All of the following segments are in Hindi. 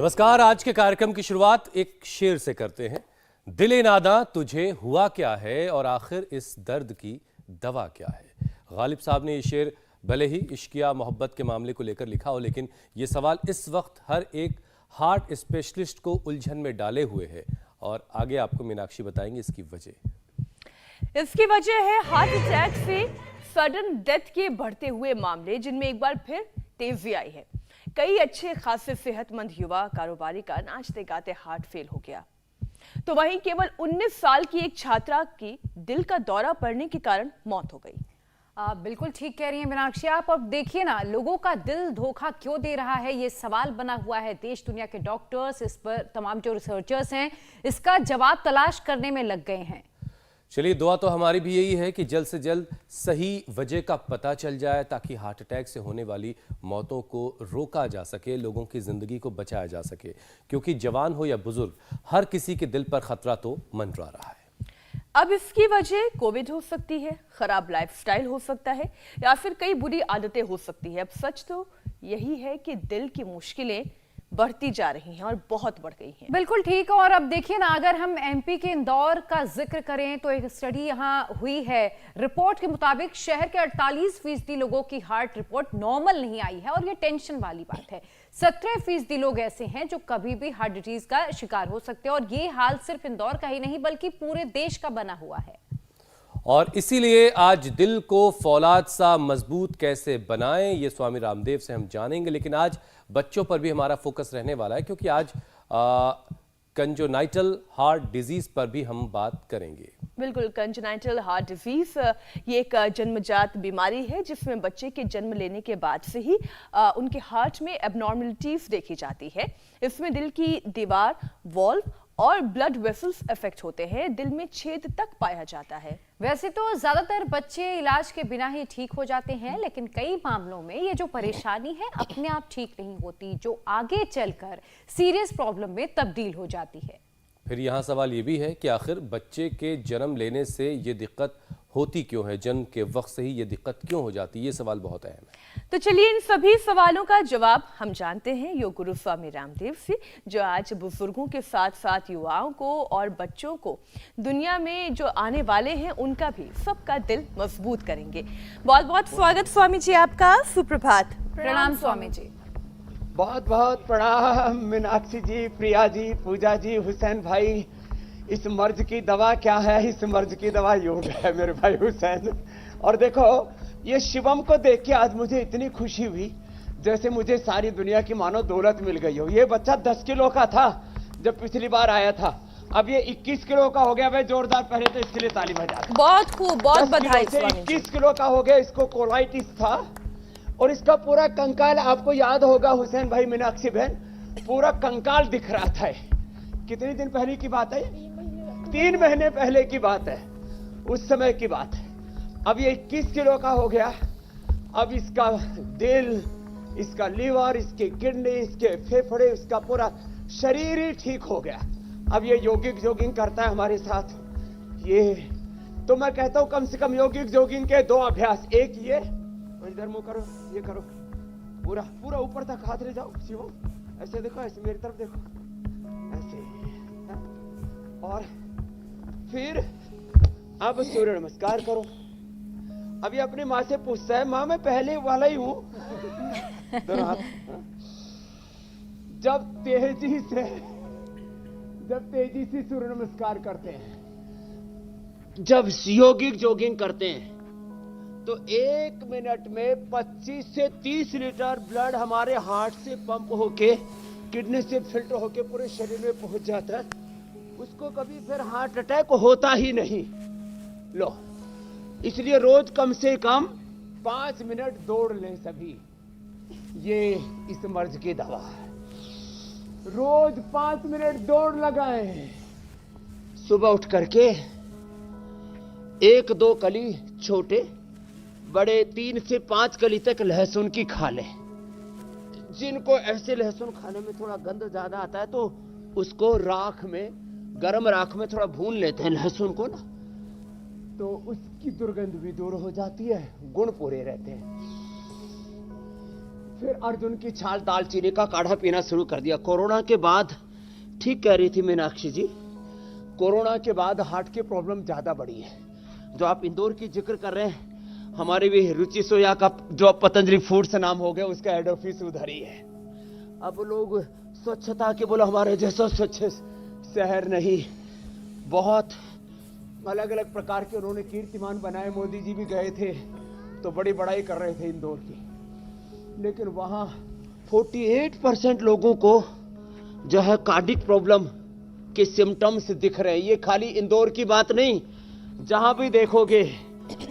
नमस्कार। आज के कार्यक्रम की शुरुआत एक शेर से करते हैं। दिले नादा तुझे हुआ क्या है और आखिर इस दर्द की दवा क्या है। गालिब साहब ने ये शेर भले ही इश्किया मोहब्बत के मामले को लेकर लिखा हो, लेकिन ये सवाल इस वक्त हर एक हार्ट स्पेशलिस्ट को उलझन में डाले हुए है और आगे आपको मीनाक्षी बताएंगे इसकी वजह। इसकी वजह है हार्ट अटैक से सडन डेथ के बढ़ते हुए मामले, जिनमें एक बार फिर तेजी आई है। कई अच्छे खासे सेहतमंद युवा कारोबारी का नाचते गाते हार्ट फेल हो गया, तो वहीं केवल 19 साल की एक छात्रा की दिल का दौरा पड़ने के कारण मौत हो गई। बिल्कुल ठीक कह रही हैं मीनाक्षी आप। अब देखिए ना, लोगों का दिल धोखा क्यों दे रहा है, ये सवाल बना हुआ है। देश दुनिया के डॉक्टर्स, इस पर तमाम जो रिसर्चर्स हैं, इसका जवाब तलाश करने में लग गए हैं। चलिए, दुआ तो हमारी भी यही है कि जल्द से जल्द सही वजह का पता चल जाए, ताकि हार्ट अटैक से होने वाली मौतों को रोका जा सके, लोगों की जिंदगी को बचाया जा सके। क्योंकि जवान हो या बुजुर्ग, हर किसी के दिल पर खतरा तो मंडरा रहा है। अब इसकी वजह कोविड हो सकती है, खराब लाइफस्टाइल हो सकता है, या फिर कई बुरी आदतें हो सकती है। अब सच तो यही है कि दिल की मुश्किलें बढ़ती जा रही हैं और बहुत बढ़ गई हैं। बिल्कुल ठीक। और अब देखिए ना, अगर हम एमपी के इंदौर का जिक्र करें तो एक स्टडी यहाँ हुई है। रिपोर्ट के मुताबिक शहर के 48% लोगों की हार्ट रिपोर्ट नॉर्मल नहीं आई है, और ये टेंशन वाली बात है। 17% लोग ऐसे हैं जो कभी भी हार्ट डिजीज का शिकार हो सकते हैं, और ये हाल सिर्फ इंदौर का ही नहीं बल्कि पूरे देश का बना हुआ है। और इसीलिए आज दिल को फौलाद सा मजबूत कैसे बनाएं, ये स्वामी रामदेव से हम जानेंगे। लेकिन आज बच्चों पर भी हमारा फोकस रहने वाला है, क्योंकि आज कंजोनाइटल हार्ट डिजीज पर भी हम बात करेंगे। बिल्कुल, कंजनाइटल हार्ट डिजीज ये एक जन्मजात बीमारी है, जिसमें बच्चे के जन्म लेने के बाद से ही उनके हार्ट में एबनॉर्मलिटीज देखी जाती है। इसमें दिल की दीवार, वॉल्व और ब्लड वेसल्स इफेक्ट होते हैं, दिल में छेद तक पाया जाता है। वैसे तो ज्यादातर बच्चे इलाज के बिना ही ठीक हो जाते हैं, लेकिन कई मामलों में ये जो परेशानी है अपने आप ठीक नहीं होती, जो आगे चलकर सीरियस प्रॉब्लम में तब्दील हो जाती है। फिर यहाँ सवाल ये भी है कि आखिर बच्चे के जन्म लेने से ये दिक्कत होती क्यों है, जन्म के वक्त से ही ये दिक्कत क्यों हो जाती है, ये सवाल बहुत अहम है। तो चलिए इन सभी सवालों का जवाब हम जानते हैं योग गुरु स्वामी रामदेव से, जो आज बुजुर्गों के साथ साथ युवाओं को और बच्चों को, दुनिया में जो आने वाले हैं उनका भी, सबका दिल मजबूत करेंगे। बहुत बहुत स्वागत स्वामी जी आपका। सुप्रभात। प्रणाम स्वामी जी। बहुत बहुत प्रणाम मीनाक्षी जी, प्रिया जी, पूजा जी, हुसैन भाई। इस मर्ज की दवा क्या है? इस मर्ज की दवा योग है मेरे भाई हुसैन। और देखो, ये शिवम को देख के आज मुझे इतनी खुशी हुई जैसे मुझे सारी दुनिया की मानो दौलत मिल गई हो। ये बच्चा 10 किलो का था जब पिछली बार आया था, अब ये 21 किलो का हो गया। भाई जोरदार पहले तो इसके लिए ताली बजा। बहुत खूब, बहुत बधाई स्वामी जी। 21 किलो का हो गया। इसको कोलाइटिस था, और इसका पूरा कंकाल, आपको याद होगा हुसैन भाई, मीनाक्षी बहन, पूरा कंकाल दिख रहा था। कितने दिन पहले की बात है? 3 महीने पहले की बात है, उस समय की बात है। अब ये 21 किलो का हो गया। अब इसका दिल, इसका लीवर, इसके किडनी, इसके फेफड़े, इसका पूरा शरीर ही ठीक हो गया। अब ये जॉगिंग करता है हमारे साथ। ये तो मैं कहता हूं कम से कम जॉगिंग के 2 अभ्यास। एक ये, इधर मुंह करो, ये करो, पूरा पूरा ऊपर तक हाथ ले जाओ शिवम, ऐसे देखो, ऐसे मेरी तरफ देखो, ऐसे। और फिर अब सूर्य नमस्कार करो। अभी अपनी माँ से पूछता है, माँ मैं पहले वाला ही हूं। दोनों हाथ। जब तेजी से सूर्य नमस्कार करते हैं, जब यौगिक जॉगिंग करते हैं, तो 1 मिनट में 25 से 30 लीटर ब्लड हमारे हार्ट से पंप होके, किडनी से फिल्टर होके पूरे शरीर में पहुंच जाता है। उसको कभी फिर हार्ट अटैक होता ही नहीं। लो, इसलिए रोज कम से कम 5 मिनट दौड़ लें सभी। ये इस मर्ज की दवा है। रोज 5 मिनट दौड़ लगाएं। सुबह उठ करके 1-2 कली छोटे बड़े 3 से 5 कली तक लहसुन की खा लें। जिनको ऐसे लहसुन खाने में थोड़ा गंध ज्यादा आता है, तो उसको राख में, गरम राख में थोड़ा भून लेते हैं लहसुन को ना, तो उसकी दुर्गंध भी दूर हो जाती है, गुण पूरे रहते हैं। फिर अर्जुन की छाल दालचीनी का काढ़ा पीना शुरू कर दिया। कोरोना के बाद, ठीक कह रही थी मीनाक्षी जी, कोरोना के बाद हार्ट की प्रॉब्लम ज्यादा बढ़ी है। जो आप इंदौर की जिक्र कर रहे हैं, हमारे भी रुचि सोया का जो पतंजलि फूड्स नाम हो गया, उसका हेड ऑफिस उधर ही है। अब लोग स्वच्छता के बोलो, हमारे जैसा स्वच्छ शहर नहीं, बहुत अलग अलग प्रकार के उन्होंने कीर्तिमान बनाए। मोदी जी भी गए थे तो बड़ी बड़ाई कर रहे थे इंदौर की, लेकिन वहां 48% लोगों को जो है कार्डिक प्रॉब्लम के सिम्टम्स दिख रहे हैं। ये खाली इंदौर की बात नहीं, जहां भी देखोगे,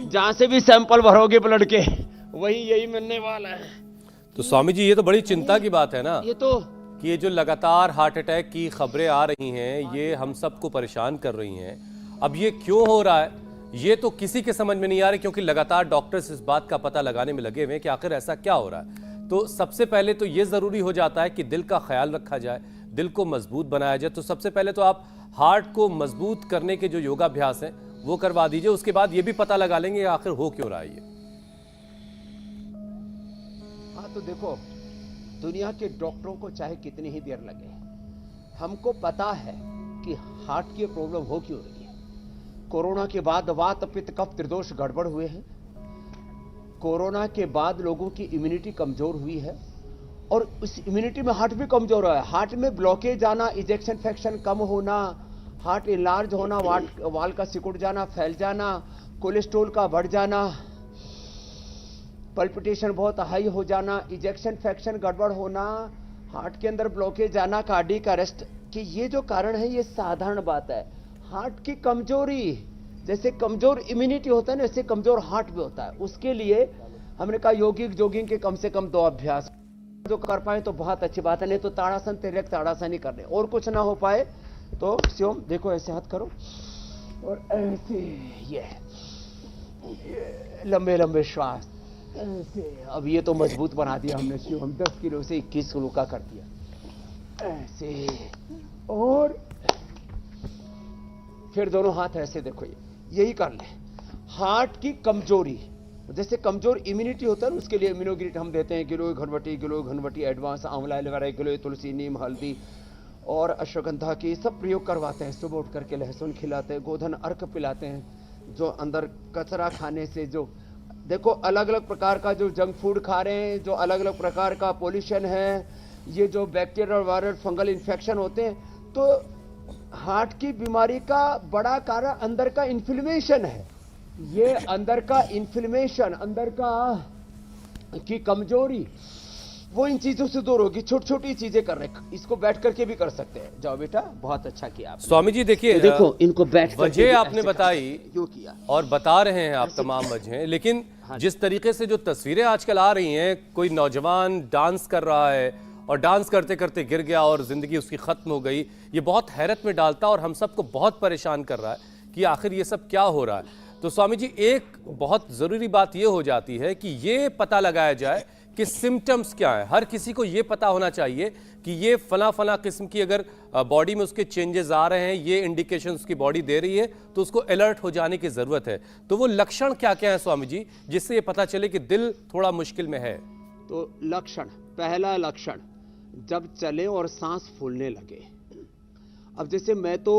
जहां से भी सैंपल भरोगे ब्लड के, वही यही मिलने वाला है। तो स्वामी जी, ये तो बड़ी चिंता की बात है ना, ये तो कि ये जो लगातार हार्ट अटैक की खबरें आ रही हैं, ये हम सबको परेशान कर रही हैं। अब ये क्यों हो रहा है, ये तो किसी के समझ में नहीं आ रहा, क्योंकि लगातार डॉक्टर्स इस बात का पता लगाने में लगे हुए हैं कि आखिर ऐसा क्या हो रहा है। तो सबसे पहले तो ये जरूरी हो जाता है कि दिल का ख्याल रखा जाए, दिल को मजबूत बनाया जाए। तो सबसे पहले तो आप हार्ट को मजबूत करने के जो योगाभ्यास हैं वो करवा दीजिए, उसके बाद ये भी पता लगा लेंगे आखिर हो क्यों रहा है ये। हाँ, तो देखो, दुनिया के डॉक्टरों को चाहे कितनी ही देर लगे, हमको पता है कि हार्ट की प्रॉब्लम हो क्यों रही है। कोरोना के बाद वात पित्त कफ त्रिदोष गड़बड़ हुए हैं। कोरोना के बाद लोगों की इम्यूनिटी कमजोर हुई है, और उस इम्यूनिटी में हार्ट भी कमजोर है। हार्ट में ब्लॉकेज आना, इजेक्शन फ्रैक्शन कम होना, हार्ट इनलार्ज होना, वाल का सिकुड़ जाना, फैल जाना, कोलेस्ट्रॉल का बढ़ जाना, पल्पिटेशन बहुत हाई हो जाना, इजेक्शन फ्रैक्शन गड़बड़ होना, हार्ट के अंदर ब्लॉकेज आना, कार्डियक अरेस्ट कि ये जो कारण है, ये साधारण बात है। हार्ट की कमजोरी, जैसे कमजोर इम्यूनिटी होता है ना, ऐसे कमजोर हार्ट भी होता है। उसके लिए हमने कहा योगिक जोगिंग के कम से कम 2 अभ्यास जो कर पाए तो बहुत अच्छी बात है, नहीं तो ताड़ासन तिरक ताड़ासन ही करने, और कुछ ना हो पाए तो शिवम देखो, ऐसे हाथ करो और ऐसे ये लंबे लंबे श्वास ऐसे। अब ये तो मजबूत बना दिया हमने शिवम, 10 किलो से 21 किलो का कर दिया ऐसे, और फिर दोनों हाथ ऐसे देखो, यही कर ले। हार्ट की कमजोरी, जैसे कमजोर इम्यूनिटी होता है ना, उसके लिए इम्यूनोग्रिट हम देते हैं, गिलोय घनवटी एडवांस, आंवला एलोवेरा, गिलोय तुलसी, नीम, हल्दी और अश्वगंधा की सब प्रयोग करवाते हैं। सुबह उठ करके लहसुन खिलाते हैं, गोधन अर्क पिलाते हैं, जो अंदर कचरा खाने से, जो देखो अलग अलग प्रकार का जो जंक फूड खा रहे हैं, जो अलग अलग प्रकार का पोल्यूशन है, ये जो बैक्टीरियल और वायरल फंगल इन्फेक्शन होते हैं, तो हार्ट की बीमारी का बड़ा कारण अंदर का इन्फ्लेमेशन है। ये अंदर का इन्फ्लेमेशन, अंदर का की कमजोरी, वो इन चीजों से दूर होगी। छोटी छोटी चीजें कर रहे, इसको बैठ करके भी कर सकते हैं। जाओ बेटा, बहुत अच्छा किया आपने। स्वामी जी देखिए, तो देखो इनको बैठ वजह आपने बताई, क्यों किया और बता रहे हैं आप तमाम वजहें, लेकिन जिस तरीके से जो तस्वीरें आजकल आ रही हैं, कोई नौजवान डांस कर रहा है और डांस करते करते गिर गया और जिंदगी उसकी खत्म हो गई, ये बहुत हैरत में डालता और हम सबको बहुत परेशान कर रहा है कि आखिर ये सब क्या हो रहा है। तो स्वामी जी, एक बहुत जरूरी बात ये हो जाती है कि ये पता लगाया जाए कि सिम्टम्स क्या है। हर किसी को ये पता होना चाहिए कि ये फला फला किस्म की अगर बॉडी में उसके चेंजेस आ रहे हैं, ये इंडिकेशन उसकी बॉडी दे रही है, तो उसको अलर्ट हो जाने की जरूरत है। तो वो लक्षण क्या क्या है स्वामी जी, जिससे ये पता चले कि दिल थोड़ा मुश्किल में है? तो लक्षण, पहला लक्षण, जब चले और सांस फूलने लगे। अब जैसे मैं तो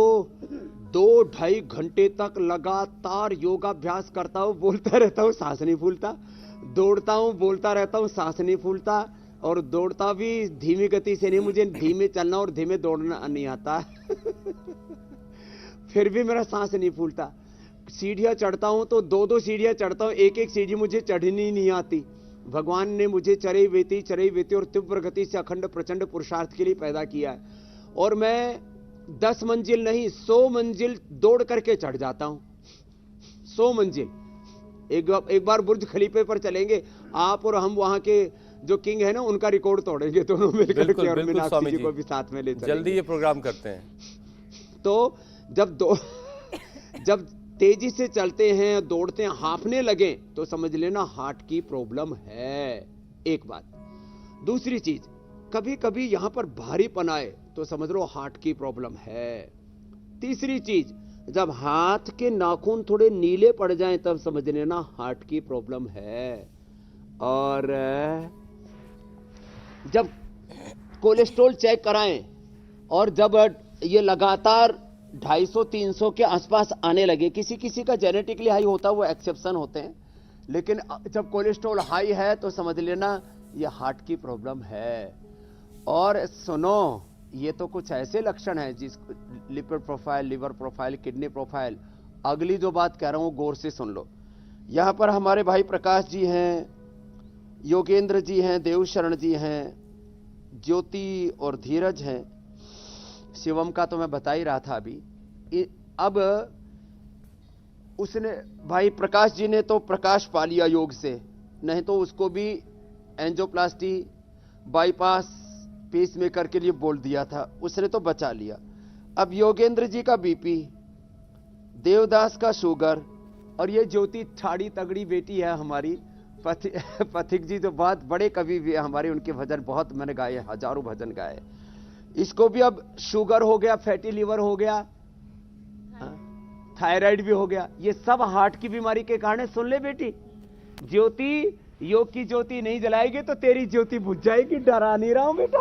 2-2.5 घंटे तक लगातार योगाभ्यास करता हूं, बोलता रहता हूं, सांस नहीं फूलता, दौड़ता हूं, बोलता रहता हूं, सांस नहीं फूलता, और दौड़ता भी धीमी गति से नहीं, मुझे धीमे चलना और धीमे दौड़ना नहीं आता फिर भी मेरा सांस नहीं फूलता। सीढ़ियां चढ़ता हूं तो 2-2 सीढ़ियां चढ़ता हूं, एक सीढ़ी मुझे चढ़नी नहीं आती। भगवान ने मुझे चरई वेती और तीव्र गति से अखंड प्रचंड पुरुषार्थ के लिए पैदा किया है, और मैं 10 मंजिल नहीं 100 मंजिल दौड़ करके चढ़ जाता हूं। 100 मंजिल। एक बार बुर्ज खलीफे पर चलेंगे आप और हम, वहां के जो किंग है ना, उनका रिकॉर्ड तोड़ेंगे दोनों मिलकर के, और मीनाक्षी जी को भी साथ में ले चलेंगे। जल्दी ये प्रोग्राम करते हैं। तो जब तेजी से चलते हैं, दौड़ते हैं, हांफने लगे, तो समझ लेना हार्ट की प्रॉब्लम है। एक बात। दूसरी चीज, कभी कभी यहां पर भारीपन आए तो समझ लो हार्ट की प्रॉब्लम है। तीसरी चीज, जब हाथ के नाखून थोड़े नीले पड़ जाएं तब समझ लेना हार्ट की प्रॉब्लम है। और जब कोलेस्ट्रॉल चेक कराएं और जब ये लगातार 250-300 के आसपास आने लगे, किसी किसी का जेनेटिकली हाई होता है, वो एक्सेप्शन होते हैं, लेकिन जब कोलेस्ट्रॉल हाई है तो समझ लेना ये हार्ट की प्रॉब्लम है। और सुनो, ये तो कुछ ऐसे लक्षण हैं जिस lipid profile, liver profile, kidney profile, अगली जो बात कह रहा हूं गौर से सुन लो। यहां पर हमारे भाई प्रकाश जी हैं, योगेंद्र जी हैं, देवशरण जी हैं, ज्योति और धीरज हैं, शिवम का तो मैं बता ही रहा था अभी। अब उसने भाई प्रकाश जी ने तो प्रकाश पा लिया योग से, नहीं तो उसको भी एंजियोप्लास्टी, बाईपास, पेसमेकर के लिए बोल दिया था, उसने तो बचा लिया। अब योगेंद्र जी का बीपी, देवदास का शुगर, और ये ज्योति ठाड़ी तगड़ी बेटी है हमारी, पथिक जी जो बहुत बड़े कवि भी है हमारे, उनके भजन बहुत मैंने गाए, हजारों भजन गाए। इसको भी अब शुगर हो गया, फैटी लिवर हो गया, थायराइड भी हो गया। ये सब हार्ट की बीमारी के कारण है। सुन ले बेटी, ज्योति, योग की ज्योति नहीं जलाएगी तो तेरी ज्योति बुझ जाएगी, डरा नहीं रहा हूं बेटा।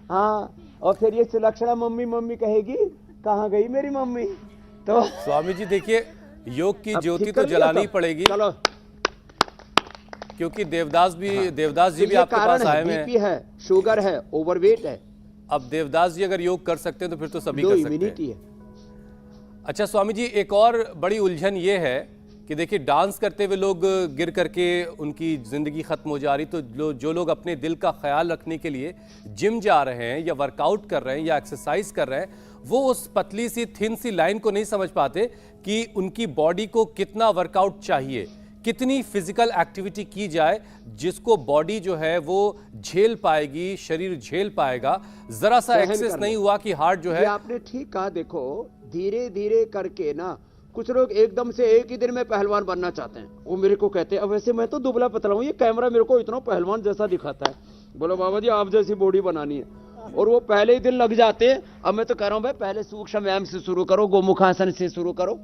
हाँ, और फिर ये सुलक्षणा मम्मी मम्मी कहेगी, कहां गई मेरी मम्मी। तो स्वामी जी देखिए, योग की अब ज्योति ठीक तो कर लिया जलानी तो? पड़ेगी, चलो, क्योंकि देवदास जी भी ये आपके कारण पास आए है, हुए हैं। बीपी है, शुगर है, ओवरवेट है, अब देवदास जी अगर योग कर सकते हैं तो फिर तो सभी लो कर सकते इम्यूनिटी हैं। है। अच्छा स्वामी जी, एक और बड़ी उलझन ये है कि देखिए, डांस करते हुए लोग गिर करके उनकी जिंदगी खत्म हो जा रही, तो जो लोग अपने दिल का ख्याल रखने के लिए जिम जा रहे हैं या वर्कआउट कर रहे हैं या एक्सरसाइज कर रहे हैं, वो उस पतली सी थिन सी लाइन को नहीं समझ पाते कि उनकी बॉडी को कितना वर्कआउट चाहिए, कितनी फिजिकल एक्टिविटी की जाए जिसको बॉडी जो है वो झेल पाएगी, शरीर झेल पाएगा। जरा सा एक्सेस नहीं हुआ कि हार्ट जो है। आपने ठीक कहा। देखो, धीरे धीरे करके ना, कुछ लोग एकदम से एक ही दिन में पहलवान बनना चाहते हैं। वो मेरे को कहते हैं, अब वैसे मैं तो दुबला पतला हूं, ये कैमरा मेरे को इतना पहलवान जैसा दिखाता है। बोलो बाबा जी, आप जैसी बॉडी बनानी है, और वो पहले ही दिन लग जाते हैं। अब मैं तो कह रहा हूं भाई, पहले सूक्ष्म व्यायाम से शुरू करो, गोमुखासन से शुरू करो,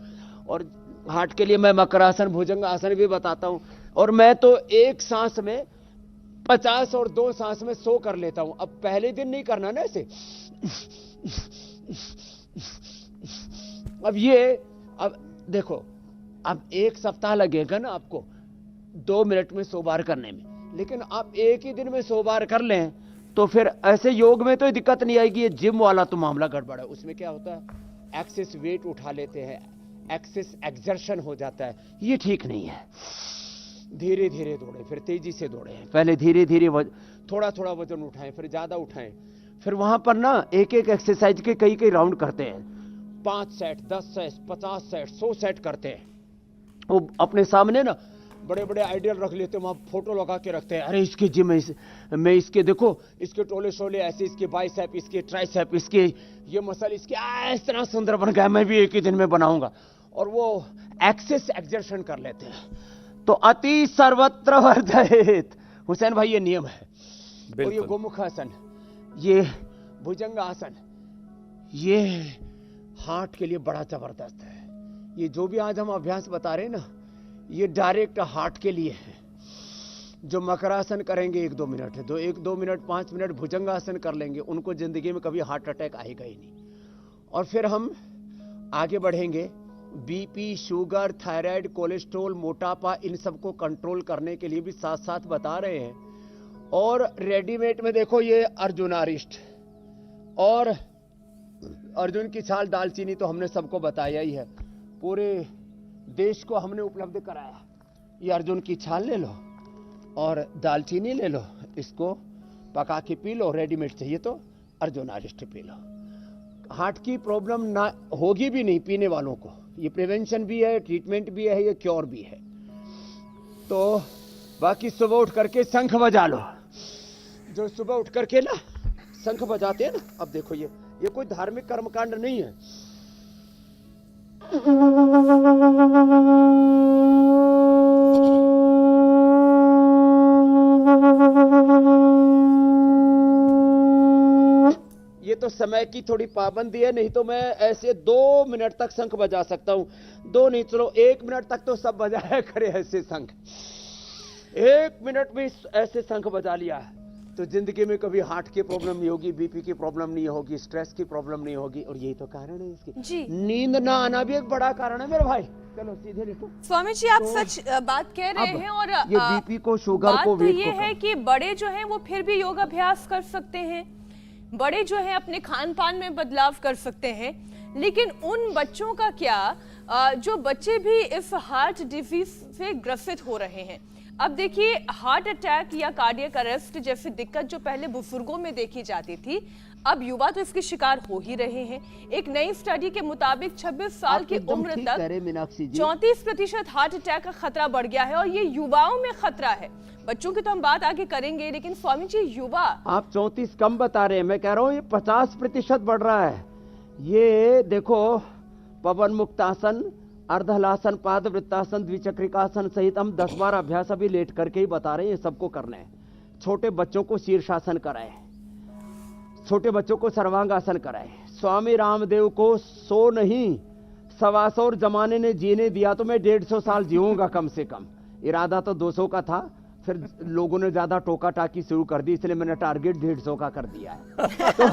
और हार्ट के लिए मैं मकरासन, भुजंग आसन भी बताता हूं। और मैं तो एक सांस में 50 और 2 सांस में 100 कर लेता हूं। अब पहले दिन नहीं करना ना ऐसे। अब देखो, अब 1 सप्ताह लगेगा ना आपको 2 मिनट में 100 बार करने में, लेकिन आप एक ही दिन में 100 बार कर लें तो फिर ऐसे योग में तो दिक्कत नहीं आएगी। ये जिम वाला तो मामला गड़बड़ है। उसमें क्या होता है, एक्सेस वेट उठा लेते हैं, एक्सेस एक्सर्शन हो जाता है, ये ठीक नहीं है। धीरे धीरे दौड़े, फिर तेजी से दौड़े, पहले धीरे धीरे थोड़ा थोड़ा वजन उठाएं, फिर ज्यादा उठाएं, फिर वहां पर ना एक एक एक्सरसाइज के कई कई राउंड करते हैं। 5 सेट, 10 सेट, 50 सेट, 100 सेट करते हैं। वो अपने सामने ना बड़े बड़े आइडियल रख लेते हैं, वहां फोटो लगा के रखते हैं। अरे इसके जिम में इसके देखो, इसके टोले शोले ऐसे, इसके बाइसेप, इसके ट्राइसेप, इसके ये मसल, इसके इस तरह सुंदर बन गया, मैं भी एक ही दिन में बनाऊंगा। और वो एक्सेस एक्सर्शन कर लेते हैं। तो अति सर्वत्र वर्धयेत, हुसैन भाई ये नियम है। और ये गोमुखासन, ये भुजंग आसन, ये हार्ट के लिए बड़ा जबरदस्त है। ये जो भी आज हम अभ्यास बता रहे हैं ना, ये डायरेक्ट हार्ट के लिए है। जो मकरासन करेंगे 1-2 मिनट है, 1-2 मिनट 5 मिनट भुजंगासन कर लेंगे, उनको जिंदगी में कभी हार्ट अटैक आएगा ही नहीं। और फिर हम आगे बढ़ेंगे, बीपी, शुगर, थायराइड, कोलेस्ट्रॉल, मोटापा, इन सबको कंट्रोल करने के लिए भी साथ साथ बता रहे हैं। और रेडीमेड में देखो, ये अर्जुनारिष्ट और अर्जुन की छाल, दालचीनी तो हमने सबको बताया ही है, पूरे देश को हमने उपलब्ध कराया। ये अर्जुन की छाल ले लो और दालचीनी ले लो, इसको पका के पी लो। रेडीमेड चाहिए तो अर्जुनारिष्ट पी लो। हार्ट की प्रॉब्लम ना होगी भी नहीं पीने वालों को। ये प्रिवेंशन भी है, ट्रीटमेंट भी है, ये क्योर भी है। तो बाकी सुबह उठ करके शंख बजा लो। जो सुबह उठ करके ना शंख बजाते हैं ना, अब देखो ये कोई धार्मिक कर्मकांड नहीं है। ये तो समय की थोड़ी पाबंदी है, नहीं तो मैं ऐसे 2 मिनट तक शंख बजा सकता हूं। 2 नहीं, चलो 1 मिनट तक तो सब बजाया करे ऐसे शंख। 1 मिनट में ऐसे शंख बजा लिया तो जिंदगी में कभी हार्ट की प्रॉब्लम नहीं होगी, बीपी की प्रॉब्लम नहीं होगी, स्ट्रेस की प्रॉब्लम नहीं होगी। और यही तो कारण है इसकी। जी। नींद ना आना भी एक बड़ा कारण है मेरे भाई। चलो सीधे लिखो। स्वामी जी आप सच बात कह रहे हैं। और ये बीपी को, शुगर बात को, तो वेट ये को है कि बड़े जो हैं वो फिर भी योग अभ्यास कर सकते हैं, बड़े जो हैं अपने खान पान में बदलाव कर सकते हैं, लेकिन उन बच्चों का क्या जो बच्चे भी इस हार्ट डिजीज से ग्रसित हो रहे हैं। अब देखिए, हार्ट अटैक या कार्डियक अरेस्ट जैसी दिक्कत जो पहले बुजुर्गों में देखी जाती थी, अब युवा तो इसके शिकार हो ही रहे हैं। एक नई स्टडी के मुताबिक 26 साल की उम्र तक 34% हार्ट अटैक का खतरा बढ़ गया है और ये युवाओं में खतरा है। बच्चों की तो हम बात आगे करेंगे, लेकिन स्वामी जी युवा, आप 34 कम बता रहे हैं, मैं कह रहा हूँ ये 50% बढ़ रहा है। ये देखो, पवन मुक्तासन, अर्धहलासन, पाद वृत्तासन, द्विचक्रिकासन सहित हम 10 बार अभ्यास अभी लेट करके ही बता रहे हैं। ये सबको करना है। छोटे बच्चों को शीर्षासन कराए, छोटे बच्चों को सर्वांगासन कराए। स्वामी रामदेव को 100 नहीं 125 जमाने ने जीने दिया तो मैं 150 साल जीऊंगा कम से कम। इरादा तो 200 का था, फिर लोगों ने ज्यादा टोका टाकी शुरू कर दी, इसलिए मैंने टारगेट 150 का कर दिया है। तो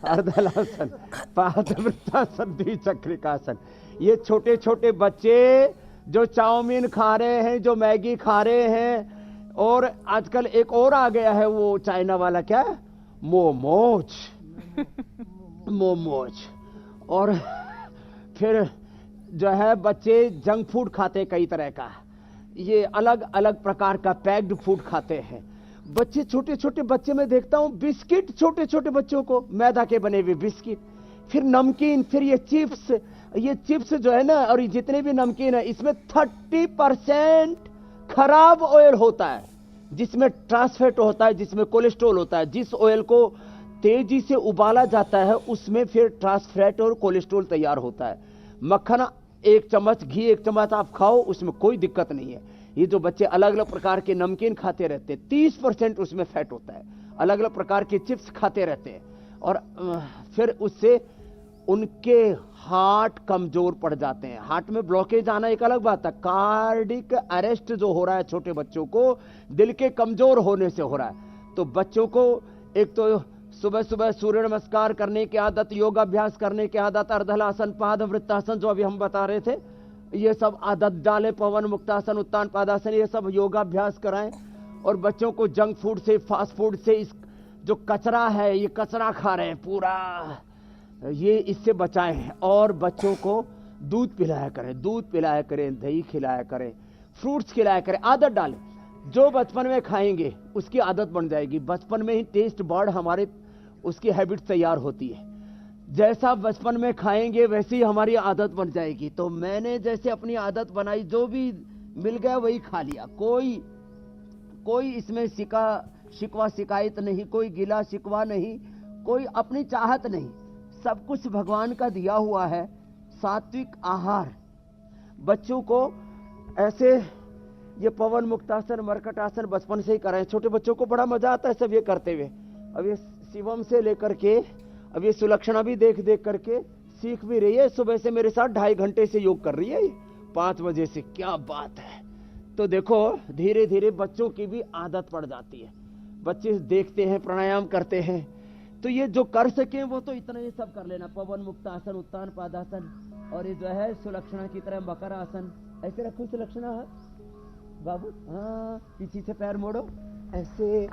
अर्धहलासन, पादवृत्तासन, द्विचक्रिकासन, ये छोटे छोटे बच्चे जो चाउमीन खा रहे हैं, जो मैगी खा रहे हैं, और आजकल एक और आ गया है वो चाइना वाला, क्या मोमोज, मोमोज, और फिर जो है बच्चे जंक फूड खाते कई तरह का, ये अलग अलग प्रकार का पैक्ड फूड खाते हैं बच्चे। छोटे छोटे बच्चे मैं देखता हूं बिस्किट, छोटे छोटे बच्चों को मैदा के बने हुए बिस्किट, फिर नमकीन, फिर ये चिप्स जो है ना, और ये जितने भी नमकीन है इसमें 30% खराब ऑयल होता है, जिसमें ट्रांसफैट होता है, जिसमें कोलेस्ट्रॉल होता है। जिस ऑयल को तेजी से उबाला जाता है उसमें फिर ट्रांसफैट और कोलेस्ट्रॉल तैयार होता है। मक्खन 1 चम्मच, घी 1 चम्मच आप खाओ, उसमें कोई दिक्कत नहीं है। ये जो बच्चे अलग अलग प्रकार के नमकीन खाते रहते हैं, 30% उसमें फैट होता है। अलग अलग प्रकार के चिप्स खाते रहते हैं, और फिर उससे उनके हार्ट कमजोर पड़ जाते हैं। हार्ट में ब्लॉकेज आना एक अलग बात है, कार्डिक अरेस्ट जो हो रहा है छोटे बच्चों को, दिल के कमजोर होने से हो रहा है। तो बच्चों को एक तो सुबह सुबह सूर्य नमस्कार करने की आदत, योगाभ्यास करने की आदत, अर्धहलासन, पाद वृत्तासन जो अभी हम बता रहे थे, ये सब आदत डालें। पवन मुक्तासन, उत्तान पादासन, ये सब योगाभ्यास कराएं। और बच्चों को जंक फूड से, फास्ट फूड से, इस जो कचरा है, ये कचरा खा रहे हैं पूरा, ये इससे बचाएं। और बच्चों को दूध पिलाया करें, दूध पिलाया करें, दही खिलाया करें, फ्रूट्स खिलाया करें। आदत डालें, जो बचपन में खाएंगे उसकी आदत बन जाएगी। बचपन में ही टेस्ट बर्ड हमारे, उसकी हैबिट तैयार होती है। जैसा बचपन में खाएंगे वैसे ही हमारी आदत बन जाएगी। तो मैंने जैसे अपनी आदत बनाई, जो भी मिल गया वही खा लिया। कोई इसमें शिकवा शिकायत नहीं, कोई गिला शिकवा नहीं, कोई अपनी चाहत नहीं, सब कुछ भगवान का दिया हुआ है। सात्विक आहार बच्चों को ऐसे, ये पवन मुक्तासन, मरकट आसन बचपन से ही कराएं। छोटे बच्चों को बड़ा मजा आता है सब ये करते हुए। अब ये शिवम से लेकर के अब ये सुलक्षणा भी देख देख करके सीख भी रही है। सुबह से मेरे साथ 2.5 घंटे से योग कर रही है, 5 बजे से। क्या बात है। तो देखो धीरे धीरे बच्चों की भी आदत पड़ जाती है। बच्चे देखते हैं, प्राणायाम करते हैं, तो ये जो कर सके वो तो इतना ही सब कर लेना। पवन मुक्तासन, उत्तान पादासन, और ये जो है सुलक्षणा की तरह मकर आसन। ऐसे रखो सुलक्षणा, बाबू, हाँ, पीछे से पैर मोड़ो, ऐसे,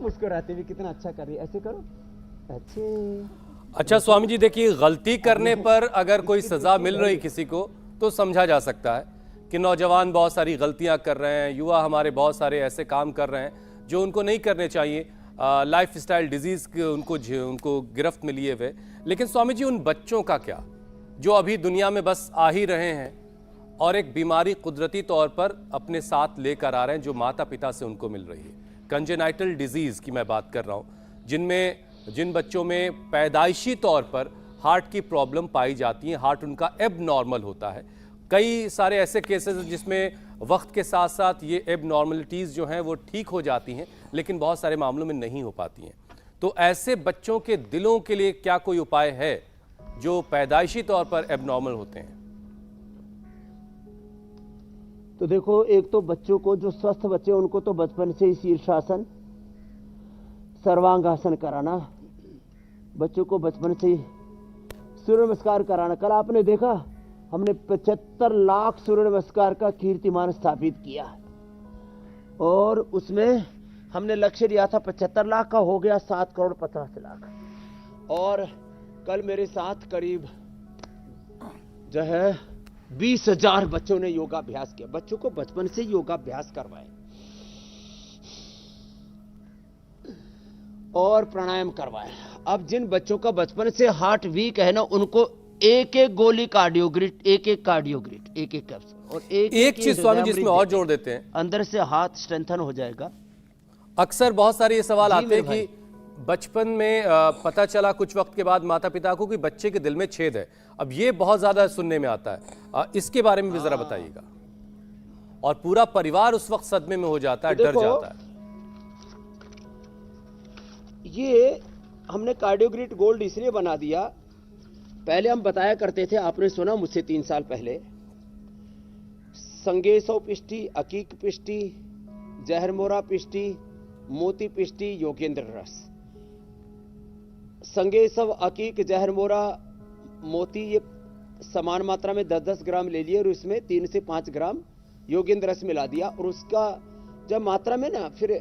मुस्कुराते हुए कितना अच्छा कर रही है, ऐसे करो, अच्छे। अच्छा स्वामी जी, देखिए, गलती करने पर अगर कोई सजा मिल रही किसी को तो समझा जा सकता है कि नौजवान बहुत सारी गलतियां कर रहे हैं, युवा हमारे बहुत सारे ऐसे काम कर रहे हैं जो उनको नहीं करने चाहिए, लाइफस्टाइल डिजीज उनको गिरफ्त में लिए हुए। लेकिन स्वामी जी, उन बच्चों का क्या जो अभी दुनिया में बस आ ही रहे हैं और एक बीमारी कुदरती तौर पर अपने साथ लेकर आ रहे हैं जो माता पिता से उनको मिल रही है। कंजेनाइटल डिजीज की मैं बात कर रहा हूं, जिन बच्चों में पैदाइशी तौर पर हार्ट की प्रॉब्लम पाई जाती है, हार्ट उनका एबनॉर्मल होता है। कई सारे ऐसे केसेस जिसमें वक्त के साथ साथ ये एबनॉर्मलिटीज़ जो हैं वो ठीक हो जाती हैं, लेकिन बहुत सारे मामलों में नहीं हो पाती हैं। तो ऐसे बच्चों के दिलों के लिए क्या कोई उपाय है जो पैदाइशी तौर पर एबनॉर्मल होते हैं? तो देखो, एक तो बच्चों को, जो स्वस्थ बच्चे उनको तो बचपन से ही शीर्षासन, सर्वांगासन कराना, बच्चों को बचपन से ही सूर्य नमस्कार कराना। कल आपने देखा हमने 75 लाख सूर्य नमस्कार का कीर्तिमान स्थापित किया और उसमें हमने लक्ष्य दिया था 75 लाख का, हो गया 7 करोड़ 50 लाख। और कल मेरे साथ करीब जो है 20,000 बच्चों ने योगाभ्यास किया। बच्चों को बचपन से योगाभ्यास करवाएं और प्राणायाम करवाएं। अब जिन बच्चों का बचपन से हार्ट वीक है ना, उनको एक एक गोली कार्डियोग्रिड, एक एक कैप्सूल और एक चीज स्वामी जी इसमें और जोड़ देते हैं, अंदर से हार्ट स्ट्रेंथन हो जाएगा। अक्सर बहुत सारे ये सवाल जी आते हैं मेरे कि बचपन में पता चला कुछ वक्त के बाद माता पिता को कि बच्चे के दिल में छेद है। अब ये बहुत ज्यादा सुनने में आता है, इसके बारे में भी जरा बताइएगा। और पूरा परिवार उस वक्त सदमे में हो जाता है, डर जाता है। ये हमने कार्डियोग्रिड गोल्ड इसलिए बना दिया, पहले हम बताया करते थे, आपने सुना मुझसे 3 साल पहले, संगेसव पिष्टी, अकीक पिष्टी, जहरमोरा पिष्टी, मोती पिष्टी, योगेंद्र रस। संगेसव, अकीक, जहरमोरा, मोती ये समान मात्रा में 10-10 ग्राम ले लिए और उसमें 3 से 5 ग्राम योगेंद्र रस मिला दिया। और उसका जब मात्रा में ना, फिर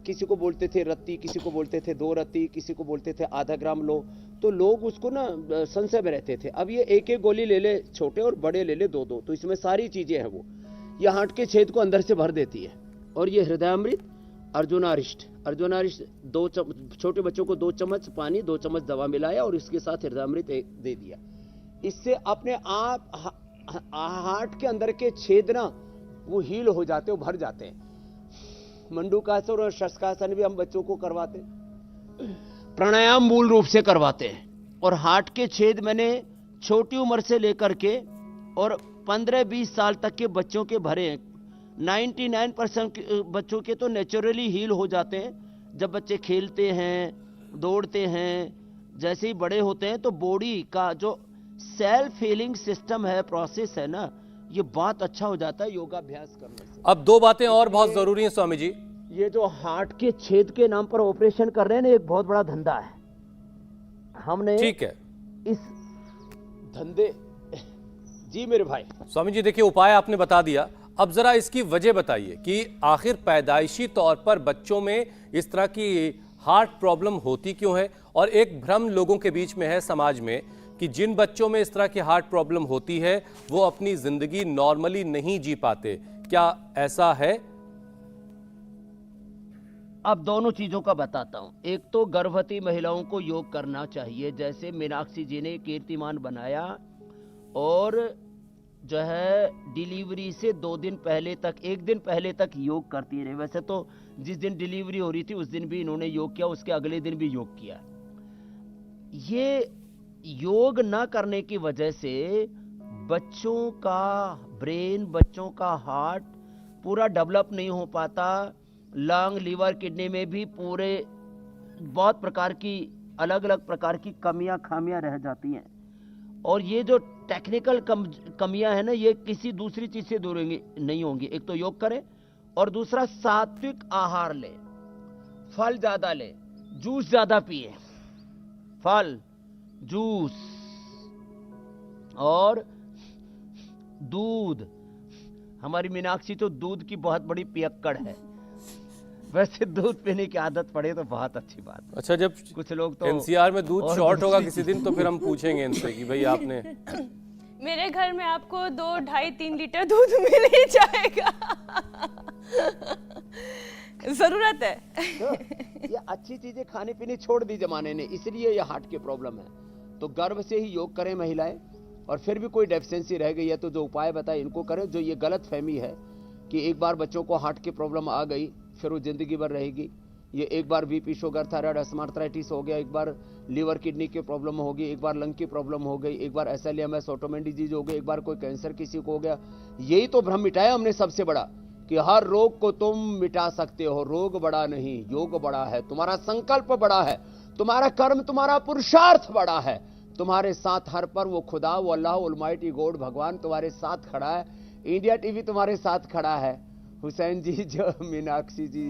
किसी को बोलते थे रत्ती, किसी को बोलते थे 2 रत्ती, किसी को बोलते थे आधा ग्राम लो, तो लोग उसको ना संशय में रहते थे। अब ये एक एक गोली ले ले छोटे और बड़े ले ले 2-2, तो इसमें सारी चीजें हैं। वो ये हार्ट के छेद को अंदर से भर देती है। और ये हृदयामृत, अर्जुनारिष्ट 2 छोटे बच्चों को 2 चम्मच पानी 2 चम्मच दवा मिलाया और इसके साथ हृदयामृत दे दिया। इससे अपने आप हार्ट के अंदर के छेद ना वो हील हो जाते, वो भर जाते हैं। मंडूकासन और शस्कासन भी हम बच्चों को करवाते, प्राणायाम मूल रूप से करवाते हैं। और हार्ट के छेद मैंने छोटी उम्र से लेकर के और 15-20 साल तक के बच्चों के भरे हैं। 99% बच्चों के तो नेचुरली हील हो जाते हैं। जब बच्चे खेलते हैं, दौड़ते हैं, जैसे ही बड़े होते हैं तो बॉडी का जो सेल्फ हीलिंग सिस्टम है, प्रोसेस है ना, ये बहुत अच्छा हो जाता है योगाभ्यास करने से। अब 2 बातें और बहुत जरूरी हैं स्वामी जी। ये जो हार्ट के छेद के नाम पर ऑपरेशन कर रहे हैं ना, एक बहुत बड़ा धंधा है। हमने ठीक है, इस धंधे जी मेरे भाई। स्वामी जी देखिए, उपाय आपने बता दिया, अब जरा इसकी वजह बताइए कि आखिर पैदाइशी तौर पर बच्चों में इस तरह की हार्ट प्रॉब्लम होती क्यों है। और एक भ्रम लोगों के बीच में है समाज में कि जिन बच्चों में इस तरह की हार्ट प्रॉब्लम होती है वो अपनी जिंदगी नॉर्मली नहीं जी पाते, क्या ऐसा है? अब दोनों चीजों का बताता हूं। एक तो गर्भवती महिलाओं को योग करना चाहिए, जैसे मीनाक्षी जी ने कीर्तिमान बनाया। और जो है डिलीवरी से 2 दिन पहले तक, 1 दिन पहले तक योग करती रही। वैसे तो जिस दिन डिलीवरी हो रही थी उस दिन भी इन्होंने योग किया, उसके अगले दिन भी योग किया। ये योग ना करने की वजह से बच्चों का ब्रेन, बच्चों का हार्ट पूरा डेवलप नहीं हो पाता। लंग, लीवर, किडनी में भी पूरे बहुत प्रकार की अलग अलग प्रकार की कमियां, खामियां रह जाती हैं। और ये जो टेक्निकल कमियां है ना, ये किसी दूसरी चीज से दूर नहीं होंगी। एक तो योग करें और दूसरा सात्विक आहार लें, फल ज्यादा लें, जूस ज्यादा पिए, फल, जूस और दूध। हमारी मीनाक्षी तो दूध की बहुत बड़ी पियक्कड़ है। वैसे दूध पीने की आदत पड़े तो बहुत अच्छी बात। अच्छा, जब कुछ लोग तो एनसीआर में दूध शॉर्ट होगा किसी दिन तो फिर हम पूछेंगे इनसे कि भाई आपने। मेरे घर में आपको 2, 2.5, 3 लीटर दूध मिल ही जाएगा। जरूरत है। तो ये अच्छी चीजें खाने पीने छोड़ दी जमाने ने, इसलिए ये हार्ट की प्रॉब्लम है। तो गर्भ से ही योग करें महिलाएं। और फिर भी कोई डेफिशिएंसी रह गई है तो जो उपाय बताए इनको करें। जो ये गलत फहमी है कि एक बार बच्चों को हार्ट की प्रॉब्लम आ गई फिर वो जिंदगी भर रहेगी। ये एक बार बीपी, शुगर, थायराइड, अस्मार्थराइटिस हो गया, एक बार लीवर किडनी की प्रॉब्लम हो गई, एक बार लंग की प्रॉब्लम हो गई, एक बार SLEMS ऑटोमेन डिजीज हो गई, एक बार कोई कैंसर किसी को हो गया। यही तो भ्रम मिटाया हमने सबसे बड़ा कि हर रोग को तुम मिटा सकते हो। रोग बड़ा नहीं, योग बड़ा है, तुम्हारा संकल्प बड़ा है, तुम्हारा कर्म, तुम्हारा पुरुषार्थ बड़ा है। तुम्हारे साथ हर पर वो खुदा, वो अल्लाह, ऑलमाइटी गॉड, भगवान तुम्हारे साथ खड़ा है। इंडिया टीवी तुम्हारे साथ खड़ा है। हुसैन जी, जो मीनाक्षी जी,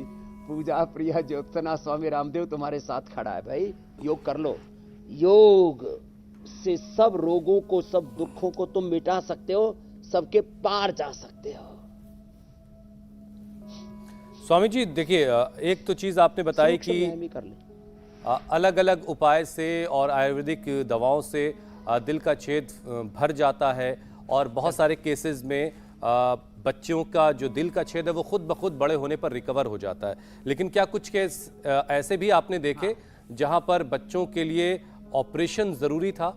पूजा प्रिया ज्योत्सना स्वामी रामदेव तुम्हारे साथ खड़ा है भाई। योग कर लो, योग से सब रोगों को, सब दुखों को तुम मिटा सकते हो, सबके पार जा सकते हो। स्वामी जी देखिए, एक तो चीज आपने बताई कि कर ले। अलग अलग उपाय से और आयुर्वेदिक दवाओं से दिल का छेद भर जाता है और बहुत सारे केसेस में बच्चों का जो दिल का छेद है वो खुद ब खुद बड़े होने पर रिकवर हो जाता है। लेकिन क्या कुछ केस ऐसे भी आपने देखे जहां पर बच्चों के लिए ऑपरेशन जरूरी था?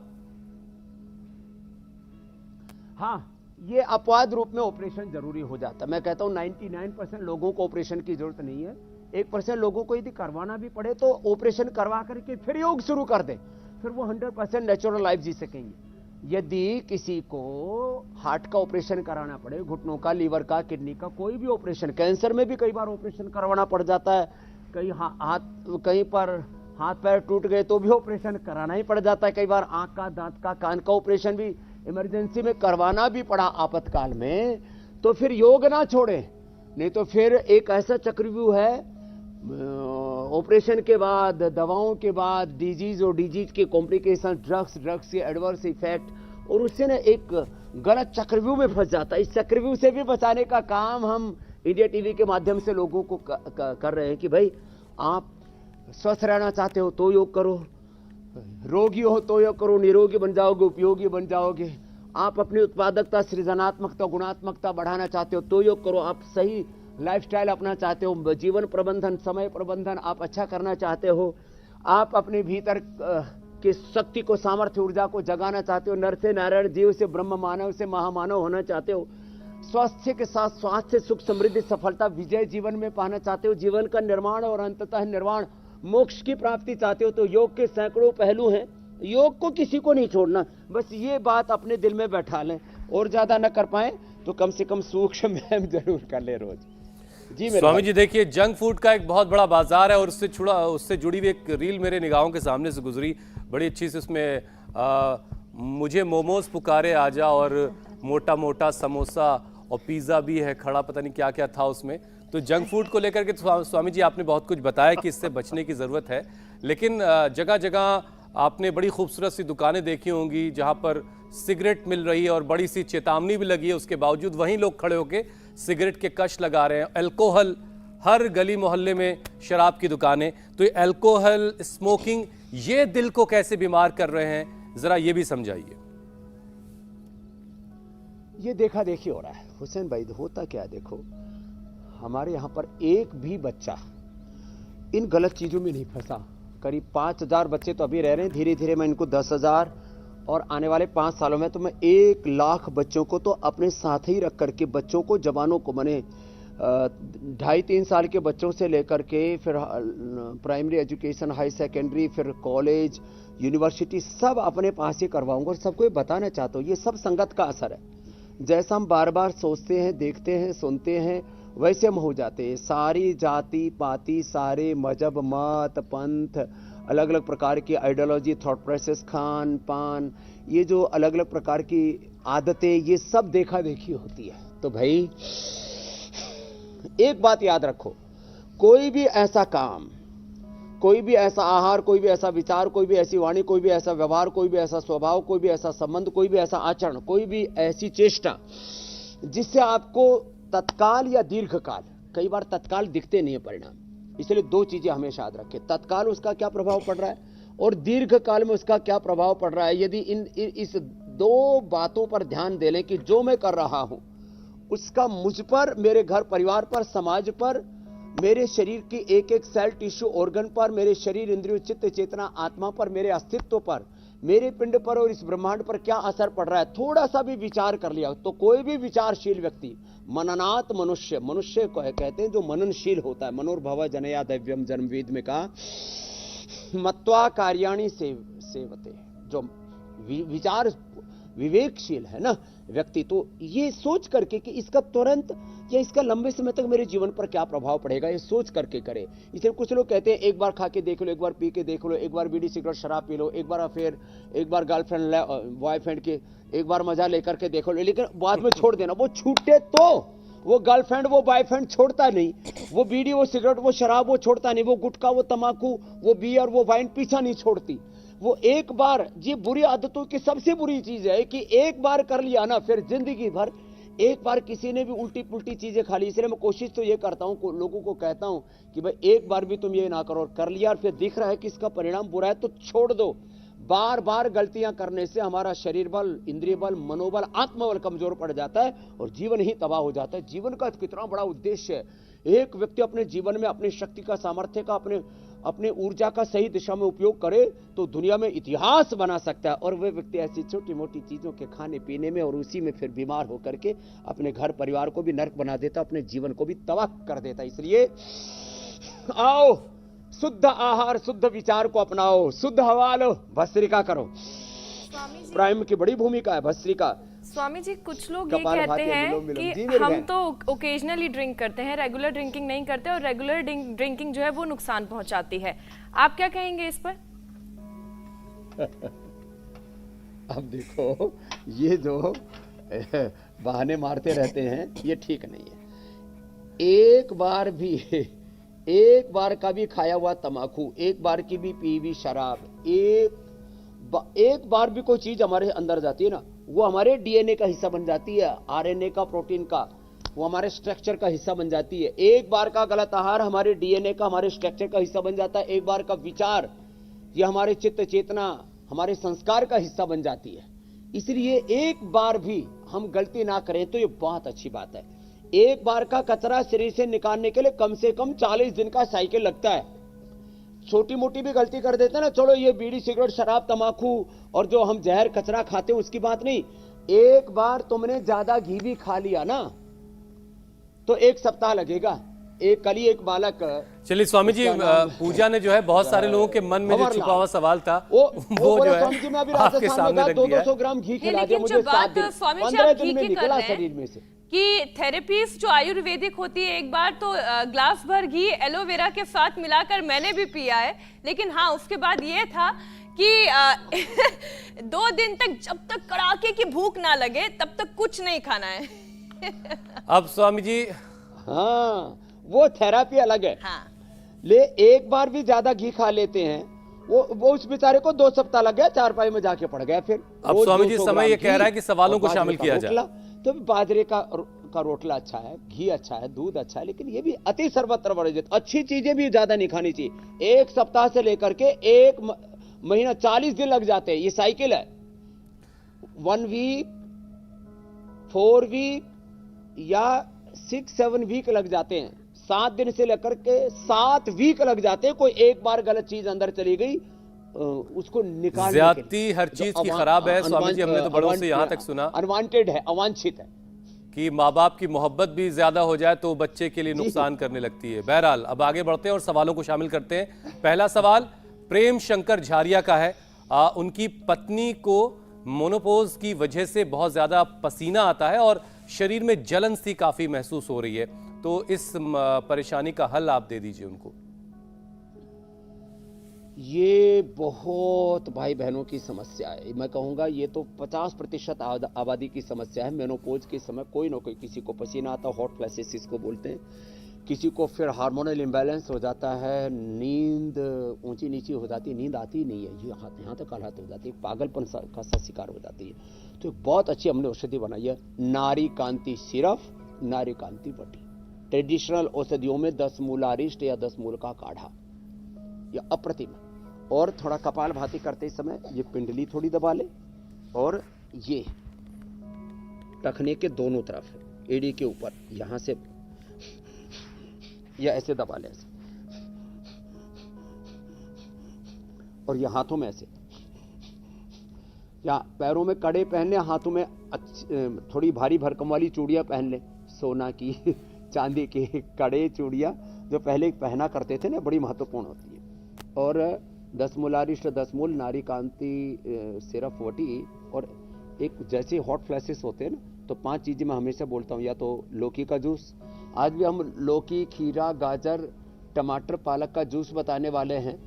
हाँ, ये अपवाद रूप में ऑपरेशन जरूरी हो जाता है। मैं कहता हूं 99% लोगों को ऑपरेशन की जरूरत नहीं है। 1% लोगों को यदि करवाना भी पड़े तो ऑपरेशन करवा करके फिर योग शुरू कर दे, फिर वो 100% नेचुरल लाइफ जी सकेंगे। यदि किसी को हार्ट का ऑपरेशन कराना पड़े, घुटनों का, लीवर का, किडनी का, कोई भी ऑपरेशन, कैंसर में भी कई बार ऑपरेशन करवाना पड़ जाता है। कहीं पर हाथ पैर टूट गए तो भी ऑपरेशन कराना ही पड़ जाता है। कई बार आंख का, दांत का, कान का ऑपरेशन भी इमरजेंसी में करवाना भी पड़ा आपातकाल में, तो फिर योग ना छोड़े। नहीं तो फिर एक ऐसा चक्रव्यूह है, ऑपरेशन के बाद, दवाओं के बाद डिजीज और डिजीज के कॉम्प्लिकेशन, ड्रग्स के एडवर्स इफेक्ट, और उससे ना एक गलत चक्रव्यूह में फंस जाता है। इस चक्रव्यूह से भी बचाने का काम हम इंडिया टीवी के माध्यम से लोगों को कर रहे हैं कि भाई आप स्वस्थ रहना चाहते हो तो योग करो, रोगी हो तो योग करो, निरोगी बन जाओगे, उपयोगी बन जाओगे। आप अपनी उत्पादकता, सृजनात्मकता, गुणात्मकता बढ़ाना चाहते हो तो योग करो। आप सही लाइफस्टाइल अपना चाहते हो, जीवन प्रबंधन, समय प्रबंधन आप अच्छा करना चाहते हो, आप अपने भीतर की शक्ति को, सामर्थ्य, ऊर्जा को जगाना चाहते हो, नर से नारायण, जीव से ब्रह्म, मानव से महामानव होना चाहते हो, स्वास्थ्य के साथ स्वास्थ्य, सुख, समृद्धि, सफलता, विजय जीवन में पाना चाहते हो, जीवन का निर्माण और अंततः निर्वाण, मोक्ष की प्राप्ति चाहते हो, तो योग के सैकड़ों पहलू हैं। योग को किसी को नहीं छोड़ना, बस ये बात अपने दिल में बैठा लें। और ज्यादा न कर पाए तो कम से कम सूक्ष्म व्यायाम जरूर कर ले रोज। जी स्वामी जी देखिए, जंक फूड का एक बहुत बड़ा बाजार है और उससे जुड़ी हुई एक रील मेरे निगाहों के सामने से गुजरी, बड़ी अच्छी से। उसमें मुझे मोमोज पुकारे आजा और मोटा मोटा समोसा और पिज़्ज़ा भी है खड़ा, पता नहीं क्या क्या था उसमें। तो जंक फूड को लेकर के स्वामी जी आपने बहुत कुछ बताया कि इससे बचने की ज़रूरत है, लेकिन जगह जगह आपने बड़ी खूबसूरत सी दुकानें देखी होंगी जहाँ पर सिगरेट मिल रही है और बड़ी सी चेतावनी भी लगी है, उसके बावजूद वहीं लोग खड़े होकर सिगरेट के कश लगा रहे हैं। अल्कोहल, हर गली मोहल्ले में शराब की दुकानें। तो ये अल्कोहल, स्मोकिंग, ये दिल को कैसे बीमार कर रहे हैं, जरा ये भी समझाइए। ये देखा देखी हो रहा है हुसैन भाई। होता क्या, देखो हमारे यहाँ पर एक भी बच्चा इन गलत चीजों में नहीं फंसा। करीब 5000 बच्चे तो अभी रह रहे हैं, धीरे धीरे मैं इनको 10,000 और आने वाले 5 सालों में तो मैं 1 लाख बच्चों को तो अपने साथ ही रख करके, बच्चों को, जवानों को, मैंने 2.5-3 साल के बच्चों से लेकर के फिर प्राइमरी एजुकेशन, हाई सेकेंडरी, फिर कॉलेज, यूनिवर्सिटी, सब अपने पास ही करवाऊंगा। और सबको ये बताना चाहता हूँ, ये सब संगत का असर है। जैसा हम बार बार सोचते हैं, देखते हैं, सुनते हैं, वैसे हम हो जाते हैं। सारी जाति पाति, सारे मजहब, मत, पंथ, अलग अलग प्रकार की आइडियोलॉजी, थॉट प्रोसेस, खान पान, ये जो अलग अलग प्रकार की आदतें, ये सब देखा देखी होती है। तो भाई एक बात याद रखो, कोई भी ऐसा काम, कोई भी ऐसा आहार, कोई भी ऐसा विचार, कोई भी ऐसी वाणी, कोई भी ऐसा व्यवहार, कोई भी ऐसा स्वभाव, कोई भी ऐसा संबंध, कोई भी ऐसा आचरण, कोई भी ऐसी चेष्टा जिससे आपको तत्काल या दीर्घकाल, कई बार तत्काल दिखते नहीं है परिणाम, इसलिए 2 चीजें हमेशा याद रखें। तत्काल उसका क्या प्रभाव पड़ रहा है और दीर्घकाल में उसका क्या प्रभाव पड़ रहा है। यदि इस 2 बातों पर ध्यान दे लें कि जो मैं कर रहा हूं उसका मुझ पर, मेरे घर परिवार पर, समाज पर, मेरे शरीर की एक एक सेल, टिश्यू, ऑर्गन पर, मेरे शरीर, इंद्रियों, चित्त, चेतना, आत्मा पर, मेरे अस्तित्व पर, मेरे पिंड पर और इस ब्रह्मांड पर क्या असर पड़ रहा है, थोड़ा सा भी विचार कर लिया तो कोई भी विचारशील व्यक्ति, मननात् मनुष्य, मनुष्य को कहते हैं जो मननशील होता है। मनोर्भव जनया दैव्यम, जन्मवेद में कहा, मत्वा कार्याणि सेवते, जो विचार विवेकशील है ना व्यक्ति, तो ये सोच करके कि इसका तुरंत या इसका लंबे समय तक मेरे जीवन पर क्या प्रभाव पड़ेगा, ये सोच करके करे। इसलिए कुछ लोग कहते हैं एक बार खा के देख लो, एक बार पी के देख लो, एक बार बीड़ी सिगरेट शराब पी लो, एक बार अफेयर, एक बार गर्लफ्रेंड बॉयफ्रेंड के, एक बार मजा लेकर के देखो, लेकिन बाद में छोड़ देना। वो छूटे तो वो गर्लफ्रेंड वो बॉयफ्रेंड छोड़ता नहीं, वो बीड़ी वो सिगरेट वो शराब वो छोड़ता नहीं, वो गुटखा वो तंबाकू वो बियर वो वाइन पीछा नहीं छोड़ती। वो एक बार, ये बुरी आदतों की सबसे बुरी चीज है कि एक बार कर लिया ना फिर जिंदगी भर, एक बार किसी ने भी उल्टी पुल्टी चीजें खा ली। इसलिए मैं कोशिश तो ये करता हूं, लोगों को कहता हूं कि भाई एक बार भी तुम ये ना करो, और कर लिया और फिर दिख रहा है कि इसका परिणाम बुरा है तो छोड़ दो। बार बार गलतियां करने से हमारा शरीर बल, इंद्रिय बल, मनोबल, आत्मबल कमजोर पड़ जाता है और जीवन ही तबाह हो जाता है। जीवन का कितना बड़ा उद्देश्य है, एक व्यक्ति अपने जीवन में अपनी शक्ति का, सामर्थ्य का, अपने ऊर्जा का सही दिशा में उपयोग करे तो दुनिया में इतिहास बना सकता है। और वह व्यक्ति ऐसी छोटी मोटी चीजों के खाने पीने में और उसी में फिर बीमार होकर के अपने घर परिवार को भी नर्क बना देता, अपने जीवन को भी तबाह कर देता। इसलिए आओ शुद्ध आहार, शुद्ध विचार को अपनाओ, शुद्ध हवा लो, भस्त्रिका करो। प्राइम की बड़ी भूमिका है भस्त्रिका। स्वामी जी, कुछ लोग ये कहते हैं कि हम तो ओकेजनली ड्रिंक करते हैं, रेगुलर ड्रिंकिंग नहीं करते, और रेगुलर ड्रिंकिंग जो है वो नुकसान पहुंचाती है। आप क्या कहेंगे इस पर? अब देखो, ये जो बहाने मारते रहते हैं ये ठीक नहीं है। एक बार का भी खाया हुआ तम्बाकू, एक बार की भी पी हुई शराब, एक बार भी कोई चीज हमारे अंदर जाती है ना, वो हमारे डीएनए का हिस्सा बन जाती है, आरएनए का, प्रोटीन का, वो हमारे स्ट्रक्चर का हिस्सा बन जाती है। एक बार का गलत आहार हमारे डीएनए का, हमारे स्ट्रक्चर का हिस्सा बन जाता है। एक बार का विचार ये हमारे चित्त चेतना, हमारे संस्कार का हिस्सा बन जाती है। इसलिए एक बार भी हम गलती ना करें तो ये बहुत अच्छी बात है। एक बार का कचरा शरीर से निकालने के लिए कम से कम 40 दिन का साइकिल लगता है। छोटी मोटी भी गलती कर देते हैं ना, छोड़ो ये बीड़ी सिगरेट शराब तम्बाकू और जो हम जहर कचरा खाते हैं उसकी बात नहीं, एक बार तुमने ज्यादा घी भी खा लिया ना तो 1 सप्ताह लगेगा। कल ही एक बालक, चलिए स्वामी जी, पूजा ने जो है बहुत सारे लोगों के मन में जो छुपा हुआ सवाल था वो जो है आपके सामने रख दिया है। 200 ग्राम घी खिला दिया मुझे, 7 दिन, स्वामी जी 15 आप दिन में घी की कर निकला रहे हैं शरीर में से कि थेरेपीज जो आयुर्वेदिक होती है, एक बार तो ग्लास भर घी एलोवेरा के साथ मिलाकर मैंने भी पिया है, लेकिन हाँ उसके बाद ये था कि 2 दिन तक जब तक कड़ाके की भूख ना लगे तब तक कुछ नहीं खाना है। अब स्वामी जी, हाँ वो थेरापी अलग है। हाँ। एक बार भी ज्यादा घी खा लेते हैं, वो उस बेचारे को 2 सप्ताह लग गया, चारपाई में जाके पड़ गया। फिर अब स्वामी जी समय ये कह रहा है कि सवालों को शामिल किया जाए। तो बाजरे का रोटला अच्छा है, घी अच्छा है, दूध अच्छा है, लेकिन ये भी अति सर्वत्र वर्जित। अच्छी चीजें भी ज्यादा नहीं खानी चाहिए। 1 सप्ताह से लेकर के 1 महीना 40 दिन लग जाते हैं, ये साइकिल है। 1 वीक, 4 वीक या 6-7 वीक लग जाते हैं। 7 दिन से लेकर के 7 वीक लग जाते हैं। कोई एक बार गलत चीज अंदर चली गई उसको निकालने, ज्यादती हर चीज की खराब है। स्वामी जी, हमने तो बड़ों से यहाँ तक सुना, अनवांटेड है, अवांछित है, कि माँ बाप की मोहब्बत भी ज्यादा हो जाए तो बच्चे के लिए नुकसान करने लगती है। बहरहाल अब आगे बढ़ते हैं और सवालों को शामिल करते हैं। पहला सवाल प्रेम शंकर झारिया का है। उनकी पत्नी को मोनोपोज की वजह से बहुत ज्यादा पसीना आता है और शरीर में जलन सी काफी महसूस हो रही है, तो इस परेशानी का हल आप दे दीजिए उनको। ये बहुत भाई बहनों की समस्या है। मैं कहूंगा ये तो 50% आबादी की समस्या है। मेनोपोज के समय कोई ना कोई, किसी को पसीना आता, हॉट फ्लैशेस इसको बोलते हैं, किसी को फिर हार्मोनल इम्बैलेंस हो जाता है, नींद ऊंची नीची हो जाती है, नींद आती नहीं है, ये यहाँ तक हालत हो जाती है, पागलपन का सा शिकार हो जाती है। तो बहुत अच्छी हमने औषधि बनाई है, नारी कांति सिरफ, नारी कांति बटी। ट्रेडिशनल औषधियों में 10 मूल अरिष्ट या 10 मूल का काढ़ा, या अप्रतिम। और थोड़ा कपाल भाती करते समय ये पिंडली थोड़ी दबा ले, और ये टखने के दोनों तरफ एड़ी के ऊपर यहां से या ऐसे दबा ले, ऐसे, और ये हाथों में ऐसे, या पैरों में कड़े पहनने, हाथों में थोड़ी भारी भरकम वाली चूड़ियां पहन ले, सोना की चांदी की कड़े चूड़ियां जो पहले पहना करते थे ना, बड़ी महत्वपूर्ण होती है। और 10 मूल अरिष्ट, 10 मूल नारी कांति सिरफ वटी। और एक जैसे हॉट फ्लैशेस होते हैं ना, तो 5 चीजें मैं हमेशा बोलता हूँ, या तो लौकी का जूस, आज भी हम लौकी, खीरा, गाजर, टमाटर, पालक का जूस बताने वाले हैं।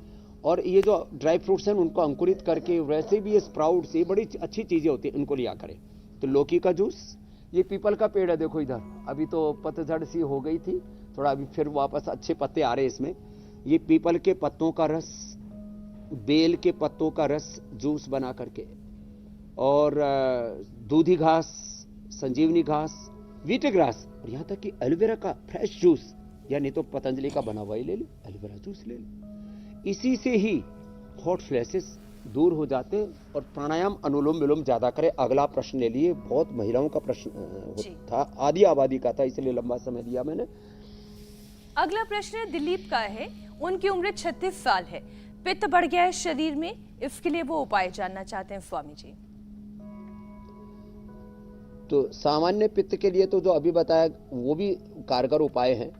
और ये जो ड्राई फ्रूट्स हैं उनको अंकुरित करके, वैसे भी ये स्प्राउट्स, ये बड़ी अच्छी चीजें होती हैं, इनको लिया करें। तो लौकी का जूस, ये पीपल का पेड़ है, देखो इधर, अभी तो पतझड़ सी हो गई थी, थोड़ा अभी फिर वापस अच्छे पत्ते आ रहे हैं इसमें। ये पीपल के पत्तों का रस, बेल के पत्तों का रस जूस बना करके, और दूधी घास, संजीवनी घास, वीट ग्रास, और यहाँ तक कि एलोवेरा का फ्रेश जूस, या नहीं तो पतंजलि का बना हुआ ही ले लो, एलोवेरा जूस ले लो। इसी से ही हॉट फ्लैशेस दूर हो जाते हैं। और प्राणायाम, अनुलोम विलोम ज्यादा करें। अगला प्रश्न ले लिए, बहुत महिलाओं का प्रश्न था, आधी आबादी का था, इसलिए लंबा समय लिया मैंने। अगला प्रश्न दिलीप का है। उनकी उम्र 36 साल है, पित्त बढ़ गया है शरीर में, इसके लिए वो उपाय जानना चाहते हैं स्वामी जी। तो सामान्य पित्त के लिए तो जो अभी बताया वो भी कारगर उपाय हैं,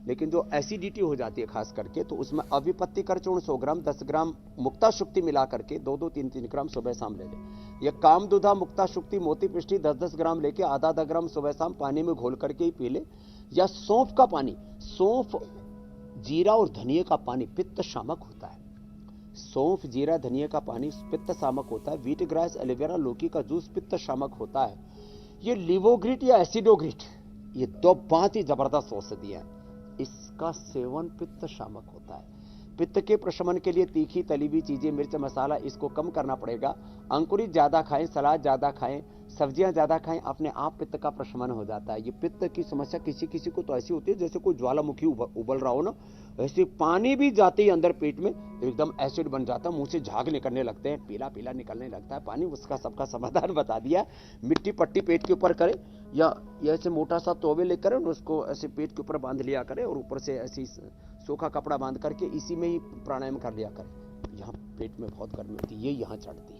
लेकिन जो एसिडिटी हो जाती है खास करके, तो उसमें अविपत्तिकर चूर्ण 100 ग्राम 10 ग्राम मुक्ता शुक्ति मिला करके 2-2 3-3 ग्राम सुबह शाम ले लें। या कामदुधा मुक्ता शुक्ति मोती पिष्टी 10-10 ग्राम लेके आधा ग्राम सुबह शाम पानी में घोल करके ही पी ले। या सौंफ का पानी, सौंफ, जीरा और धनिया का पानी पित्त शामक होता है। सौंफ, जीरा, धनिया का पानी पित्त शामक होता है। वीट ग्रास, एलोवेरा, लौकी का जूस पित्त शामक होता है। ये लिवोग्रिट या एसिडोग्रिट, ये दो बहुत ही जबरदस्त औषधि है, इसका सेवन पित्त शामक होता है। पित्त के प्रशमन के लिए तीखी तली हुई चीजें, मिर्च मसाला, इसको कम करना पड़ेगा। अंकुरित ज्यादा खाएं, सलाद ज्यादा खाएं, सब्जियां ज्यादा खाएं, अपने आप पित्त का प्रशमन हो जाता है। ये पित्त की समस्या किसी किसी को तो ऐसी होती है जैसे कोई ज्वालामुखी उबल रहा हो ना, वैसे पानी भी जाते ही अंदर पेट में एकदम एसिड बन जाता है, मुंह से झाग निकलने लगते हैं, पीला पीला निकलने लगता है पानी। उसका सबका समाधान बता दिया। मिट्टी पट्टी पेट के ऊपर करें, या ऐसे मोटा सा तोवे लेकर उसको ऐसे पेट के ऊपर बांध लिया करें, और ऊपर से ऐसी सूखा कपड़ा बांध करके इसी में ही प्राणायाम कर लिया करें। यहाँ पेट में बहुत गर्मी होती है, ये यहाँ चढ़ती है।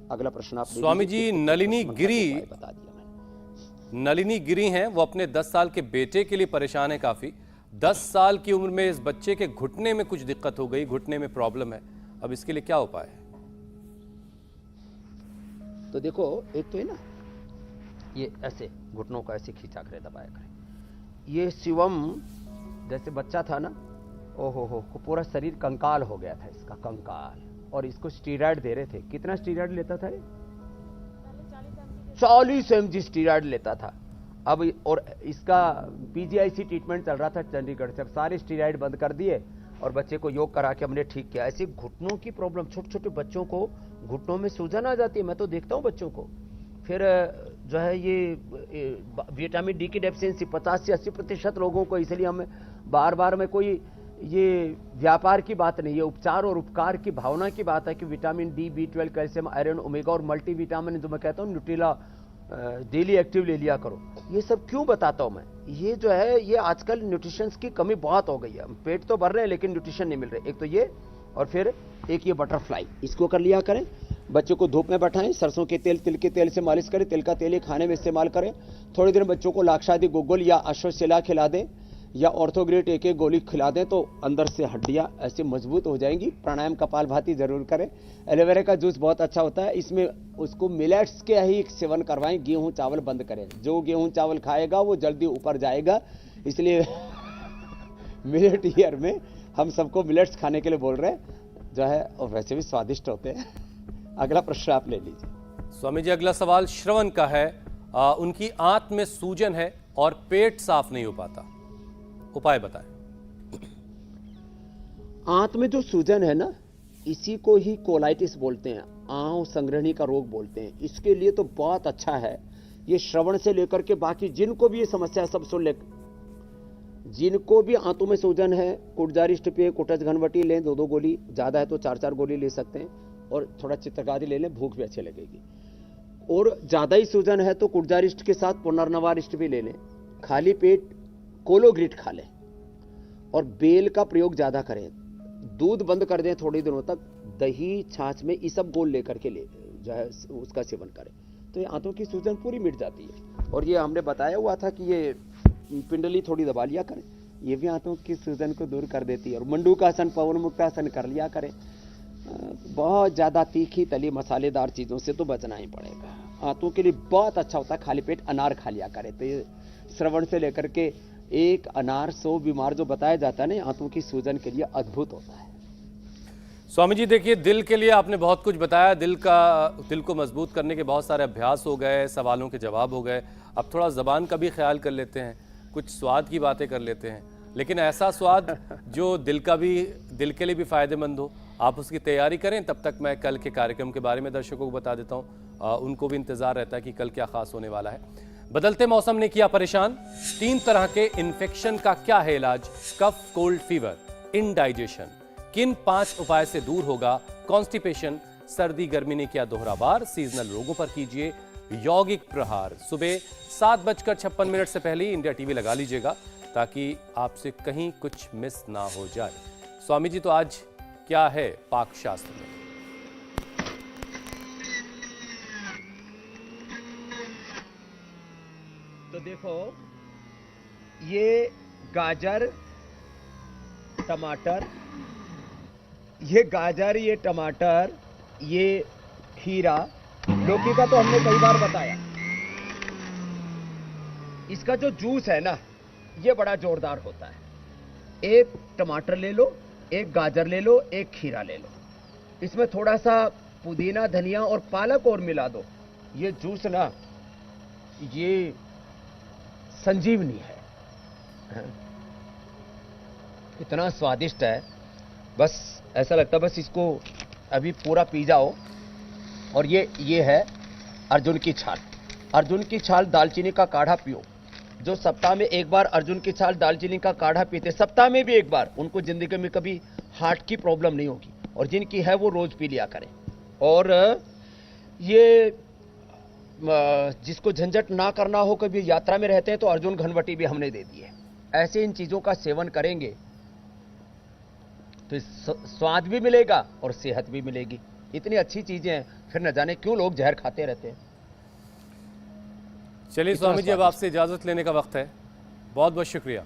अगला प्रश्न आप स्वामी जी, नलिनी गिरी बता दिया मैंने। नलिनी गिरी हैं, वो अपने 10 साल के बेटे के लिए परेशान है काफी। 10 साल की उम्र में इस बच्चे के घुटने में कुछ दिक्कत हो गई, घुटने में प्रॉब्लम है, अब इसके लिए क्या उपाय है? तो देखो, एक तो है ना, ये ऐसे घुटनों को ऐसे खींचा करें, दबाया करें। ये शिवम जैसे बच्चा था ना, ओहो हो, पूरा शरीर कंकाल हो गया था इसका, कंकाल, और इसको स्टीरॉयड दे रहे थे। कितना स्टीरॉयड लेता था? 40 mg स्टीरॉयड लेता था। अब और इसका पीजीआईसी ट्रीटमेंट चल रहा था चंडीगढ़ से। अब सारे स्टीरॉयड बंद कर दिए और बच्चे को योग करा के हमने ठीक किया। ऐसे घुटनों की प्रॉब्लम, छोटे छोटे बच्चों को घुटनों में सूजन आ जाती है, मैं तो देखता हूँ बच्चों को। फिर जो है ये विटामिन डी की डेफिशिएंसी 50 से 80% लोगों को, इसलिए हमें बार बार में कोई ये व्यापार की बात नहीं है, उपचार और उपकार की भावना की बात है कि vitamin D, B12, calcium, iron, omega और मल्टीविटामिन, जो मैं कहता हूँ न्यूट्रिला डेली एक्टिव ले लिया करो। ये सब क्यों बताता हूं मैं? ये जो है, ये आजकल न्यूट्रिशन की कमी बहुत हो गई है। पेट तो भर रहे हैं लेकिन न्यूट्रिशन नहीं मिल रहे। एक तो ये, और फिर एक ये बटरफ्लाई, इसको कर लिया करें। बच्चों को धूप में बैठाएं, सरसों के तेल, तिल के तेल से मालिश करें। तिल का तेल ही खाने में इस्तेमाल करें। थोड़ी देर बच्चों को लाक्षादि गुग्गुल या अश्वशिला खिला दें, या ऑर्थोग्रेट एक गोली खिला दें, तो अंदर से हड्डियां ऐसे मजबूत हो जाएंगी। प्राणायाम कपालभाति जरूर करें। एलोवेरा का जूस बहुत अच्छा होता है, इसमें उसको मिलेट्स के ही सेवन करवाएं। गेहूं चावल बंद करें, जो गेहूं चावल खाएगा वो जल्दी ऊपर जाएगा, इसलिए मिलेट ईयर में हम सबको मिलेट्स खाने के लिए बोल रहे हैं, जो है, और वैसे भी स्वादिष्ट होते हैं। अगला प्रश्न आप ले लीजिए। स्वामी जी, अगला सवाल श्रवण का है। उनकी आंत में सूजन है और पेट साफ नहीं हो पाता, उपाय बताएं। आंत में जो सूजन है ना, इसी को ही कोलाइटिस बोलते हैं, आंव संग्रहणी का रोग बोलते हैं। इसके लिए तो बहुत अच्छा है ये, श्रवण से लेकर के बाकी जिनको भी ये समस्या है सब सुन ले। जिनको भी आंतों में सूजन है, कुटजारिष्ट पे कुटज घनवटी लें, 2-2 गोली, ज्यादा है तो 4-4 गोली ले सकते हैं, और थोड़ा चित्रकारी ले लें, भूख भी अच्छी लगेगी। और ज्यादा ही सूजन है तो कुटजारिष्ट के साथ पुनर्नवारिष्ट भी ले लें। खाली पेट कोलोग्रिट खा लें, और बेल का प्रयोग ज्यादा करें। दूध बंद कर दें थोड़े दिनों तक, दही छाछ में इसब गोल लेकर के ले जो है उसका सेवन करें, तो ये आंतों की सूजन पूरी मिट जाती है। और ये हमने बताया हुआ था कि ये पिंडली थोड़ी दबा लिया करें, ये भी आंतों की सूजन को दूर कर देती है। और मंडूकासन, पवन मुक्तासन कर लिया करें। बहुत ज्यादा तीखी तली मसालेदार चीजों से तो बचना ही पड़ेगा। आंतों के लिए बहुत अच्छा होता है खाली पेट अनार खा लिया करें। तो ये श्रवण से लेकर के एक अनार 100 बीमार जो बताया जाता है ना, आंतों की सूजन के लिए अद्भुत होता है। स्वामी जी देखिए, दिल के लिए आपने बहुत कुछ बताया। दिल को मजबूत करने के बहुत सारे अभ्यास हो गए, सवालों के जवाब हो गए। अब थोड़ा ज़बान का भी ख्याल कर लेते हैं, कुछ स्वाद की बातें कर लेते हैं, लेकिन ऐसा स्वाद जो दिल के लिए भी फ़ायदेमंद हो। आप उसकी तैयारी करें। तब तक मैं कल के कार्यक्रम के बारे में दर्शकों को बता देता हूँ। उनको भी इंतज़ार रहता है कि कल क्या ख़ास होने वाला है। बदलते मौसम ने किया परेशान। 3 तरह के इन्फेक्शन का क्या है इलाज? कफ, कोल्ड, फीवर, इनडाइजेशन। किन 5 उपाय से दूर होगा कॉन्स्टिपेशन? सर्दी गर्मी ने किया दोहरा वार। सीजनल रोगों पर कीजिए यौगिक प्रहार। सुबह 7:56 से पहले ही इंडिया टीवी लगा लीजिएगा, ताकि आपसे कहीं कुछ मिस ना हो जाए। स्वामी जी, तो आज क्या है पाक शास्त्र में? तो देखो, ये गाजर, टमाटर, ये टमाटर, ये खीरा, लौकी का तो हमने कई बार बताया। इसका जो जूस है ना, ये बड़ा जोरदार होता है। एक टमाटर ले लो, एक गाजर ले लो, एक खीरा ले लो, इसमें थोड़ा सा पुदीना, धनिया और पालक और मिला दो। ये जूस ना, ये संजीवनी है। इतना स्वादिष्ट है, बस ऐसा लगता है बस इसको अभी पूरा पी जाओ। और ये है अर्जुन की छाल। अर्जुन की छाल दालचीनी का काढ़ा पियो। जो सप्ताह में एक बार अर्जुन की छाल दालचीनी का काढ़ा पीते, सप्ताह में भी एक बार, उनको जिंदगी में कभी हार्ट की प्रॉब्लम नहीं होगी। और जिनकी है वो रोज पी लिया करें। और ये जिसको झंझट ना करना हो, कभी यात्रा में रहते हैं, तो अर्जुन घनवटी भी हमने दे दी है। ऐसे इन चीजों का सेवन करेंगे तो स्वाद भी मिलेगा और सेहत भी मिलेगी। इतनी अच्छी चीजें हैं, फिर न जाने क्यों लोग जहर खाते रहते हैं। चलिए स्वामी जी, अब आपसे इजाजत लेने का वक्त है। बहुत बहुत शुक्रिया।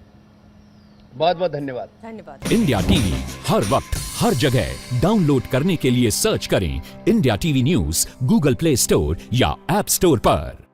बहुत बहुत धन्यवाद। धन्यवाद। इंडिया टीवी हर वक्त हर जगह डाउनलोड करने के लिए सर्च करें India TV news Google play store या ऐप स्टोर पर।